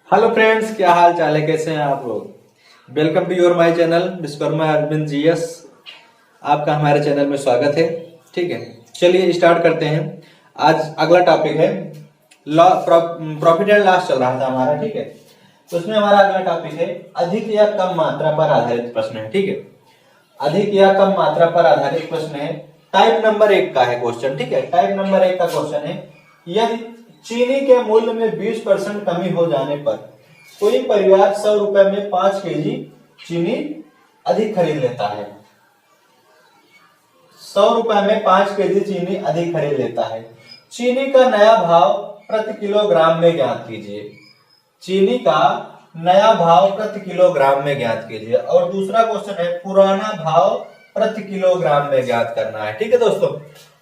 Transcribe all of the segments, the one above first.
Hello friends, क्या हाल चाल है? कैसे हैं आप लोग? Welcome to your my channel Vishwakarma Arvind GS. आपका हमारे चैनल में स्वागत है। ठीक है, चलिए स्टार्ट करते हैं। आज अगला टॉपिक है लॉ प्रॉफिट एंड लॉस चल रहा था हमारा। ठीक है, तो उसमें हमारा अगला टॉपिक है अधिक या कम मात्रा पर आधारित प्रश्न है। ठीक है, अधिक या कम मात्रा पर आधारित प्रश्न है। टाइप नंबर 1 का है क्वेश्चन। ठीक है, टाइप नंबर 1 का क्वेश्चन है, यदि चीनी के मूल्य में 20% कमी हो जाने पर कोई परिवार 100 रुपए में 5 केजी चीनी अधिक खरीद लेता है। 100 रुपए में 5 केजी चीनी अधिक खरीद लेता है। चीनी का नया भाव प्रति किलोग्राम में ज्ञात कीजिए। चीनी का नया भाव प्रति किलोग्राम में ज्ञात कीजिए। और दूसरा क्वेश्चन है पुराना भाव प्रति किलोग्राम में ज्ञात करना है। ठीक है दोस्तों,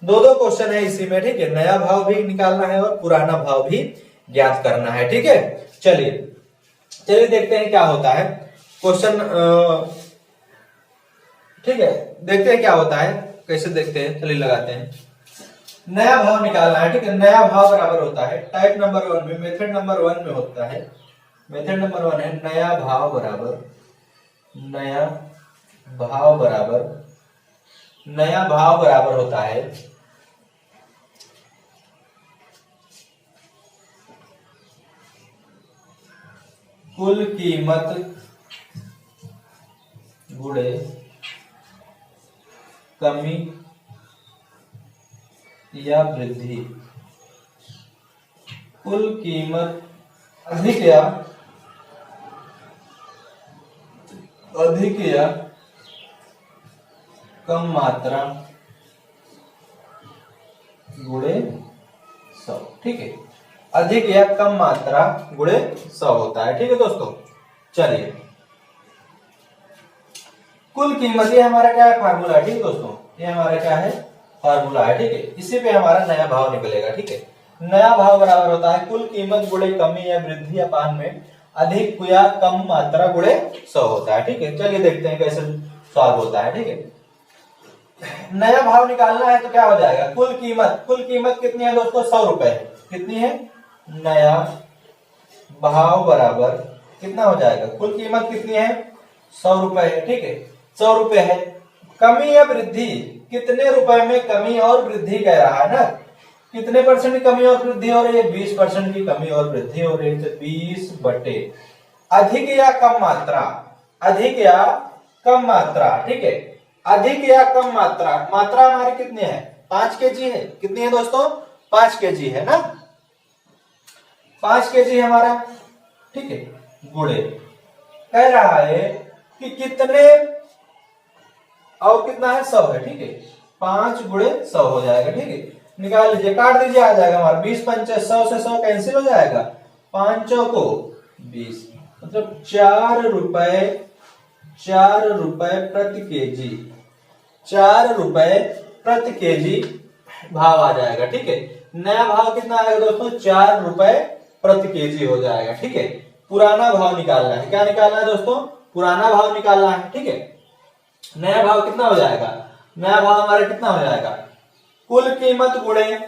दो दो क्वेश्चन है इसी में। ठीक है, नया भाव भी निकालना है और पुराना भाव भी ज्ञात करना है। ठीक है, चलिए चलिए देखते हैं क्या होता है क्वेश्चन। ठीक है, देखते हैं क्या होता है, कैसे देखते हैं। चलिए लगाते हैं, नया भाव निकालना है। ठीक है, नया भाव बराबर होता है टाइप नंबर 1 में, मेथड नंबर 1 में होता है। मेथड नंबर 1 है नया भाव बराबर नया भाव बराबर होता है कुल कीमत गुणे कमी या वृद्धि। कुल कीमत अधिक या कम मात्रा गुणे 100। ठीक है, अधिक या कम मात्रा गुणे 100 होता है। ठीक है दोस्तों, चलिए कुल कीमत, ये हमारा क्या है, फार्मूला है। ठीक है दोस्तों, ये हमारा क्या है, फार्मूला है। ठीक है, इसी पे हमारा नया भाव निकलेगा। ठीक है, नया भाव बराबर होता है कुल कीमत गुणे कमी या वृद्धि अपान में अधिक या कम मात्रा गुणे 100 होता है। ठीक है, चलिए देखते हैं कैसे सॉल्व होता है। ठीक है, नया भाव निकालना है तो क्या हो जाएगा, कुल कीमत कितनी है दोस्तों, 100 रुपए है। कितनी है, नया भाव बराबर कितना हो जाएगा, कुल कीमत कितनी है, 100 रुपए है। ठीक है, 100 रुपए है। कमी या वृद्धि, कितने रुपए में कमी और वृद्धि कह रहा है ना, कितने परसेंट की कमी और वृद्धि हो रही है, 20% की कमी और वृद्धि हो रही है। तो 20 बटे अधिक या कम मात्रा, अधिक या कम मात्रा। ठीक है, अधिक या कम मात्रा, मात्रा हमारी कितनी है, 5 केजी है। कितनी है दोस्तों, 5 केजी है ना, 5 केजी हमारा। ठीक है, गुणे कह रहा है कि कितने और कितना है, 100 है। ठीक है, 5 गुणे 100 हो जाएगा। ठीक है, निकाल लीजिए, काट दीजिए, आ जाएगा हमारा 20 पंचे 100 से 100 कैंसिल हो जाएगा, 5 को 20, मतलब 4 रुपए प्रति केजी, 4 रुपए प्रति केजी भाव आ जाएगा। ठीक है, नया भाव कितना आएगा दोस्तों, 4 रुपए प्रति केजी हो जाएगा। ठीक है, पुराना भाव निकालना है। क्या निकालना है दोस्तों, पुराना भाव निकालना है। ठीक है, नया भाव कितना हो जाएगा, नया भाव हमारा कितना हो जाएगा, कुल कीमत गुणे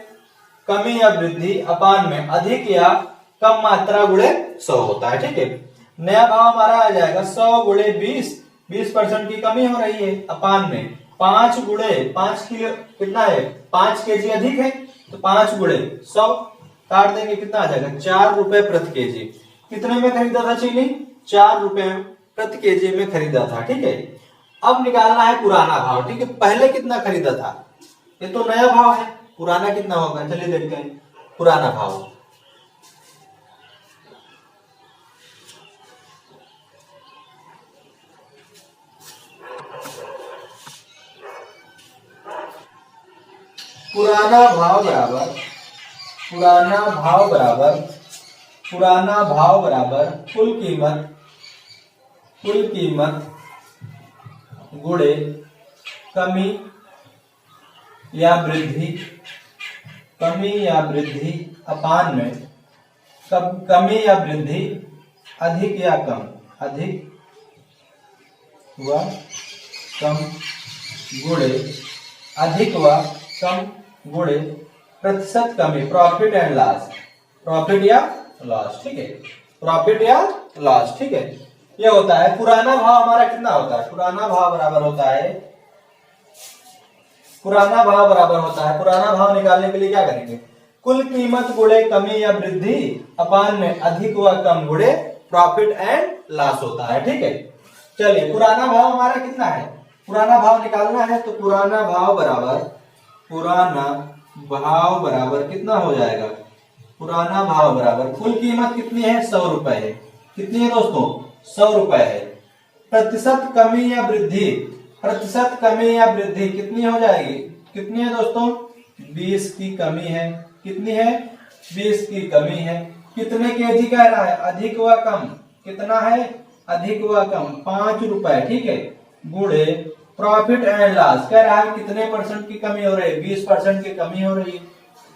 कमी या वृद्धि अपान में अधिक या कम मात्रा गुणे 100 होता है। ठीक है, नया भाव हमारा आ जाएगा 100 गुणे 20% की कमी हो रही है अपान में 5 गुणे 5 किलो कितना है, 5 केजी अधिक है, तो 5 गुणे 100 काट देंगे, कितना आ जाएगा, 4 रुपए प्रति केजी। कितने में खरीदा था चीनी, 4 रुपए प्रति केजी में खरीदा था। ठीक है, अब निकालना है पुराना भाव। ठीक है, पहले कितना खरीदा था, ये तो नया भाव है, पुराना कितना होगा, चलिए देखते हैं पुराना भाव। पुराना भाव बराबर कुल कीमत गुणे कमी या वृद्धि अपान में कमी या वृद्धि अधिक व कम गुणे प्रतिशत कमी, प्रॉफिट एंड लॉस, प्रॉफिट या लॉस। ठीक है, प्रॉफिट या लॉस, ठीक है। ये होता है पुराना भाव हमारा कितना होता है, पुराना भाव बराबर होता है, पुराना भाव निकालने के लिए क्या करेंगे, कुल कीमत गुणे कमी या वृद्धि अपान में अधिक व कम गुणे प्रॉफिट एंड लॉस होता है, ठीक है। चलिए पुराना भाव हमारा कितना है, पुराना भाव निकालना है, तो पुराना भाव बराबर कितना हो जाएगा, पुराना भाव बराबर कुल कीमत कितनी है, 100 रुपए है। कितनी है दोस्तों, 100 रुपए है। प्रतिशत कमी या वृद्धि कितनी हो जाएगी, कितनी है दोस्तों, 20 की कमी है। कितनी है, 20 की कमी है। कितने केजी कह रहा है, अधिक व कम, कितना है, अधिक व कम 5 रुपए, ठीक है, गुणे प्रॉफिट एंड लॉस कह रहा है कितने परसेंट की कमी हो रही है, 20% की कमी हो रही है।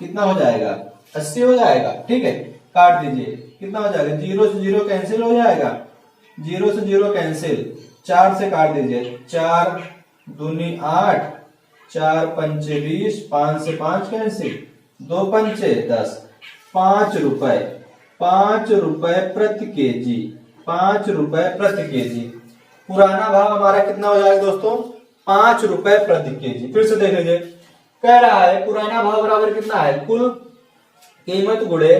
कितना हो जाएगा, 80 हो जाएगा, ठीक है। काट दीजिए, कितना हो जाएगा, 0 से 0 कैंसिल हो जाएगा, 0 से 0 कैंसिल, 4 से काट दीजिए, 4 दूनी 8, 4 पंचे 20, 5 से 5 कैंसिल, 2 पंचे 10, 5 रुपए प्रति केजी, 5 रुपए प्रति केजी। पुराना भाव हमारा कितना हो जाएगा दोस्तों, 5 रुपए प्रति केजी। फिर से देख लीजिए, कह रहा है पुराना भाव बराबर कितना है, कुल कीमत गुणे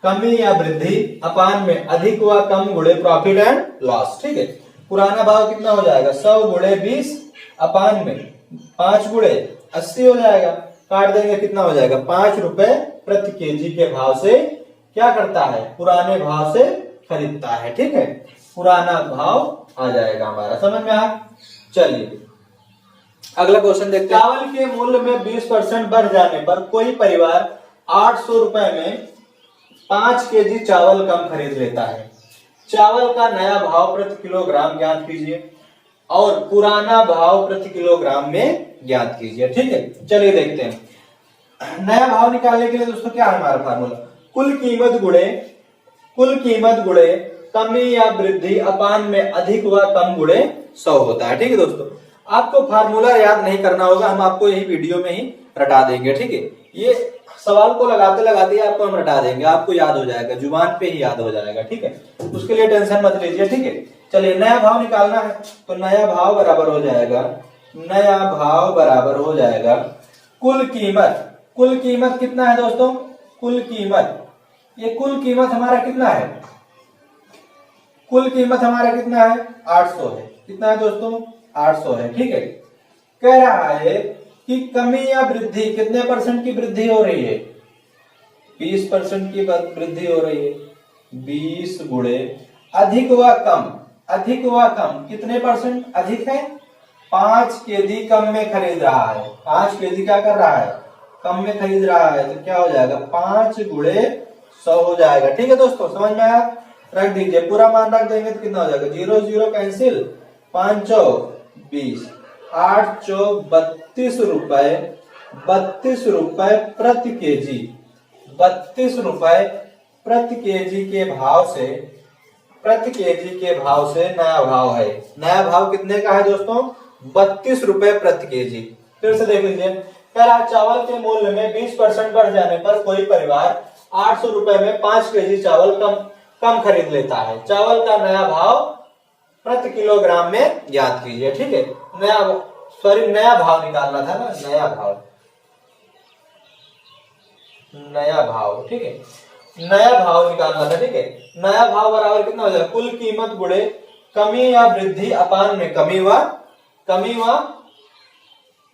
कमी या वृद्धि अपान में अधिक व कम गुणे प्रॉफिट एंड लॉस, ठीक है। पुराना भाव कितना हो जाएगा, 100 गुणे 20 अपान में 5 गुणे 80 हो जाएगा। काट देंगे, कितना हो जाएगा, 5 रुपए प्रति केजी के भाव से क्या करता है, पुराने भाव से खरीदता है, ठीक है। पुराना भाव आ जाएगा हमारा, समझ में आया। चलिए अगला क्वेश्चन देखते हैं। चावल के मूल्य में 20% बढ़ जाने पर कोई परिवार 800 रुपए में 5 केजी चावल कम खरीद लेता है। चावल का नया भाव प्रति किलोग्राम ज्ञात कीजिए और पुराना भाव प्रति किलोग्राम में ज्ञात कीजिए, ठीक है। चलिए देखते हैं। नया भाव निकालने के लिए दोस्तों क्या है हमारा फार्मूला, कुल कीमत गुणे कमी या वृद्धि अपान में अधिक व कम गुणे 100 होता है, ठीक है दोस्तों। आपको फार्मूला याद नहीं करना होगा, हम आपको यही वीडियो में ही रटा देंगे, ठीक है। ये सवाल को लगाते लगाते आपको हम रटा देंगे, आपको याद हो जाएगा, जुबान पे ही याद हो जाएगा, ठीक है। उसके लिए टेंशन मत लीजिए, ठीक है। चलिए नया भाव निकालना है, तो नया भाव बराबर हो जाएगा कुल कीमत कितना है दोस्तों, कुल कीमत हमारा कितना है, कुल कीमत हमारा कितना है, 800 है। कितना है दोस्तों, 800 है, ठीक है। कह रहा है कि कमी या वृद्धि कितने परसेंट की वृद्धि हो रही है, 20% की वृद्धि हो रही है। 20 गुणे अधिक व कम कितने परसेंट अधिक है, 5 केजी कम में खरीद रहा है। 5 केजी क्या कर रहा है, कम में खरीद रहा है, तो क्या हो जाएगा, 5 गुणे 100 हो जाएगा, ठीक है दोस्तों। समझ में आया, रख दीजिए, पूरा मान रख देंगे तो कितना हो जाएगा, 0 0 कैंसिल, 5 20, 8 32 रुपए प्रति केजी, 32 रुपए प्रति केजी के भाव से नया भाव है। नया भाव कितने का है दोस्तों, 32 रुपए प्रति केजी। फिर से देख लीजिए, कह रहा चावल के मूल्य में 20% बढ़ जाने पर कोई परिवार 800 रुपए में 5 केजी चावल कम खरीद लेता है। चावल का नया भाव प्रति किलोग्राम में ज्ञात कीजिए, ठीक है। नया भाव निकालना था ना, नया भाव, ठीक है, नया भाव निकालना था, ठीक है। नया भाव बराबर कितना हो जाएगा, कुल कीमत गुणे कमी या वृद्धि अपान में कमी व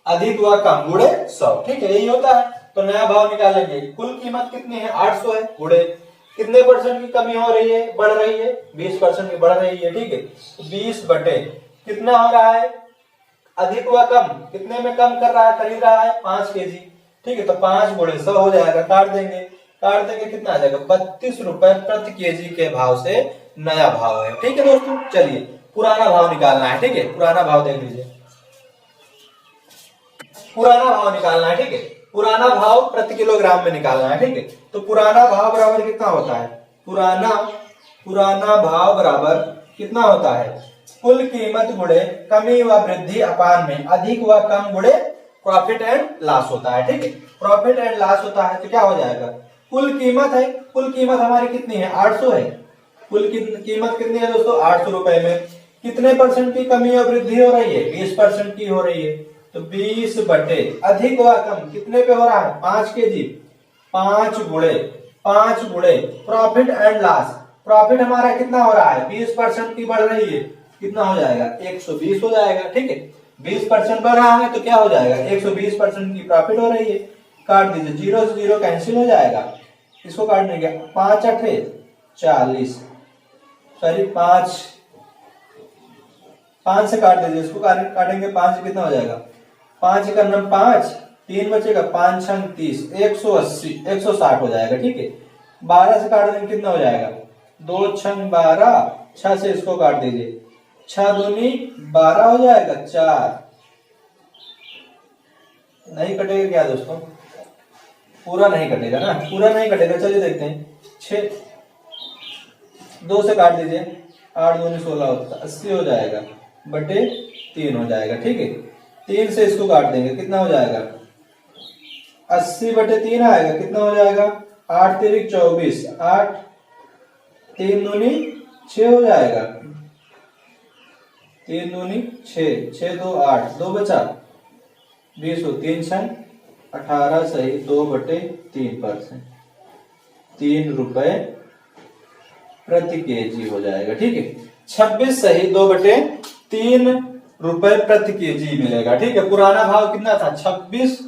अधिक व कम गुणे 100, ठीक है, यही होता है। तो नया भाव निकालेंगे, कुल कीमत कितनी है, 800 है, गुणे कितने परसेंट की कमी हो रही है, बढ़ रही है, 20% की बढ़ रही है, ठीक है। 20 बटे कितना हो रहा है, अधिक व कम कितने में कम कर रहा है, खरीद रहा है 5 केजी, ठीक है। तो 5 गुणे 100 हो जाएगा, काट देंगे कितना आ जाएगा, 32 रुपए प्रति केजी के भाव से नया भाव है, ठीक है दोस्तों। चलिए पुराना भाव निकालना है, ठीक है। पुराना भाव देख लीजिए, पुराना भाव निकालना है, ठीक है। पुराना भाव प्रति किलोग्राम में निकालना है, ठीक है। तो पुराना भाव बराबर कितना होता है, पुराना भाव बराबर कितना होता है, कुल कीमत गुणे कमी व वृद्धि अपान में अधिक व कम गुणे प्रॉफिट एंड लॉस होता है, ठीक है। प्रॉफिट एंड लॉस होता है तो क्या हो जाएगा, कुल कीमत है, कुल कीमत हमारी कितनी है 800 है। कुल कीमत कितनी है दोस्तों 800 रुपए में कितने परसेंट की कमी और वृद्धि हो रही है 20% की हो रही है। तो 20 बटे अधिक व कम कितने पे हो रहा है 5 केजी, 5 गुणे प्रॉफिट एंड लॉस। प्रॉफिट हमारा कितना हो रहा है 20% की बढ़ रही है, कितना हो जाएगा 120 हो जाएगा। ठीक है 20% बढ़ रहा है तो क्या हो जाएगा 120% की प्रॉफिट हो रही है। काट दीजिए, 0 से 0 कैंसिल हो जाएगा, इसको काटने के 5 अठे 40, सॉरी 5 से काट दीजिए, इसको काटेंगे 5 से कितना हो जाएगा 5 का नम 5, 3 बचेगा 5 छंग 30, 180 160 हो जाएगा। ठीक है 12 से काट देंगे कितना हो जाएगा 2 छंग 12, 6 से इसको काट दीजिए, 6 दूनी 12 हो जाएगा 4, नहीं कटेगा क्या दोस्तों, पूरा नहीं कटेगा ना, पूरा नहीं कटेगा। चलिए देखते हैं 6, 2 से काट दीजिए, 8 दूनी 16 होता 80 हो जाएगा बटे 3 हो जाएगा। ठीक है 3 से इसको काट देंगे कितना हो जाएगा 80 बटे 3 आएगा, कितना हो जाएगा 8 तिरिक 24, 8 3 दूनी 6 हो जाएगा, 3 दूनी 6, 6 2 8, 2 बचा 20 हो, 3 छंग 18 सही 2 बटे 3%, 3 रुपए प्रति केजी हो जाएगा। ठीक है 26 सही 2 बटे 3 रुपए प्रति केजी मिलेगा। ठीक है पुराना भाव कितना था 26